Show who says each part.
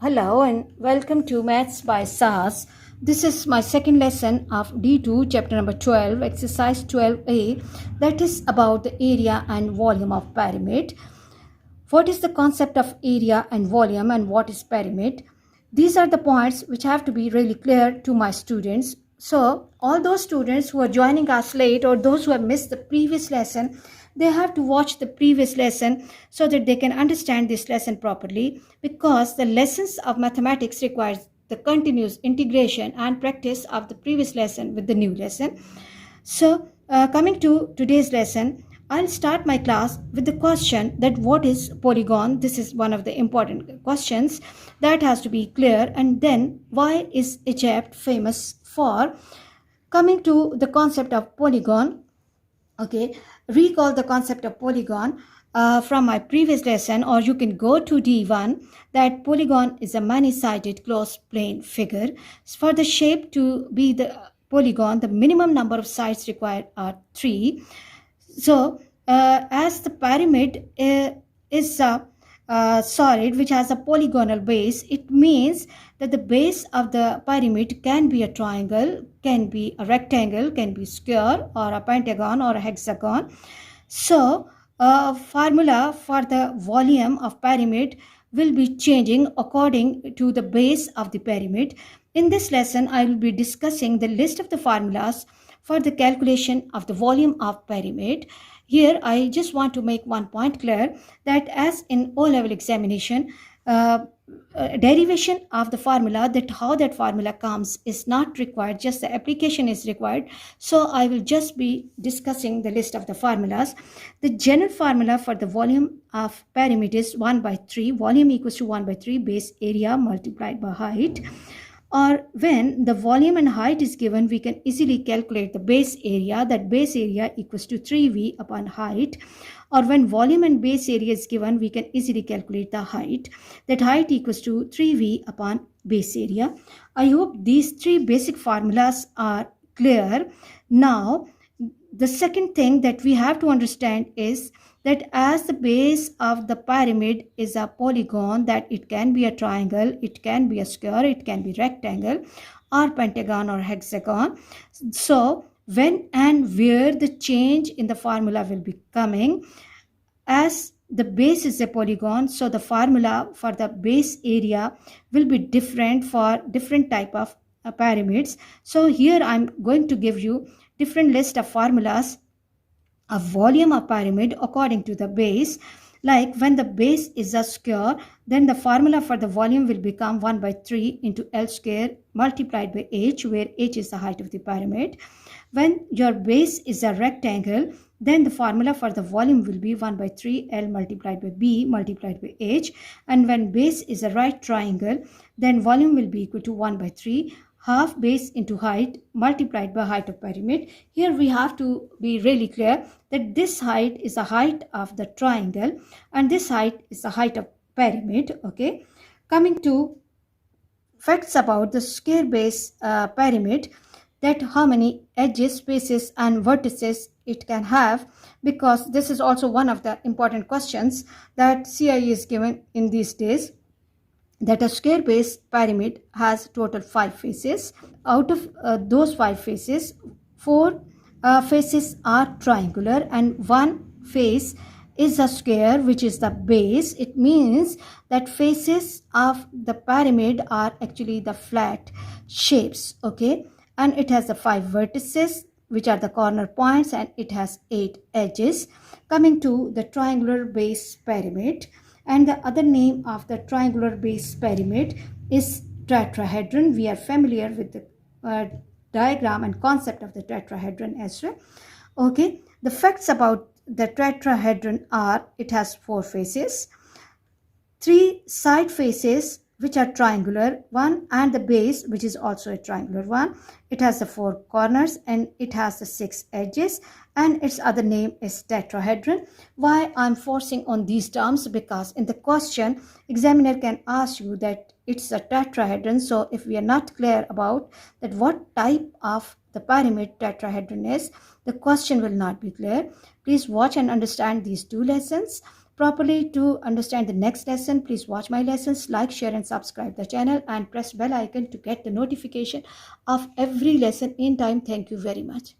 Speaker 1: Hello and welcome to Maths by SAS. This is my second lesson of D2 chapter number 12, exercise 12a, that is about the area and volume of pyramid. What is the concept of area and volume and what is pyramid? These are the points which have to be really clear to my students. So all those students who are joining us late or those who have missed the previous lesson, they have to watch the previous lesson so that they can understand this lesson properly, because the lessons of mathematics requires the continuous integration and practice of the previous lesson with the new lesson. So coming to today's lesson, I'll start my class with the question that what is polygon. This is one of the important questions that has to be clear. And then why is Egypt famous for? Coming to the concept of polygon, okay, recall the concept of polygon from my previous lesson, or you can go to D1, that polygon is a many-sided closed plane figure. For the shape to be the polygon, the minimum number of sides required are 3. So as the pyramid is a solid which has a polygonal base, it means that the base of the pyramid can be a triangle, can be a rectangle, can be square or a pentagon or a hexagon. So formula for the volume of pyramid will be changing according to the base of the pyramid. In this lesson, I will be discussing the list of the formulas for the calculation of the volume of pyramid. Here, I just want to make one point clear, that as in O-level examination, derivation of the formula, that how that formula comes, is not required, just the application is required. So I will just be discussing the list of the formulas. The general formula for the volume of pyramid is 1 by 3. Volume equals to 1 by 3 base area multiplied by height. Or when the volume and height is given, we can easily calculate the base area, that base area equals to 3v upon height. Or when volume and base area is given, we can easily calculate the height, that height equals to 3v upon base area. I hope these three basic formulas are clear. Now, the second thing that we have to understand is that as the base of the pyramid is a polygon, that it can be a triangle, it can be a square, it can be rectangle or pentagon or hexagon. So when and where the change in the formula will be coming, as the base is a polygon, so the formula for the base area will be different for different type of pyramids. So here I'm going to give you different list of formulas of volume of pyramid according to the base. Like when the base is a square, then the formula for the volume will become 1 by 3 into L square multiplied by h, where h is the height of the pyramid. When your base is a rectangle, then the formula for the volume will be 1 by 3 L multiplied by B multiplied by H. And when base is a right triangle, then volume will be equal to 1 by 3 half base into height multiplied by height of pyramid. Here we have to be really clear that this height is the height of the triangle and this height is the height of pyramid. Okay, coming to facts about the square base pyramid, that how many edges, faces and vertices it can have, because this is also one of the important questions that CIE is given in these days, that a square base pyramid has total 5 faces. Out of those 5 faces, 4 faces are triangular and 1 face is a square, which is the base. It means that faces of the pyramid are actually the flat shapes. Okay, and it has the 5 vertices, which are the corner points, and it has 8 edges. Coming to the triangular base pyramid, and the other name of the triangular base pyramid is tetrahedron. We are familiar with the diagram and concept of the tetrahedron as well. Okay, the facts about the tetrahedron are, it has 4 faces, 3 side faces which are triangular, 1 and the base which is also a triangular one. It has the 4 corners and it has the 6 edges, and its other name is tetrahedron. Why I'm forcing on these terms? Because in the question, examiner can ask you that it's a tetrahedron. So if we are not clear about that what type of the pyramid tetrahedron is, the question will not be clear. Please watch and understand these 2 lessons. properly to understand the next lesson, please watch my lessons, like, share, and subscribe the channel, and press bell icon to get the notification of every lesson in time. Thank you very much.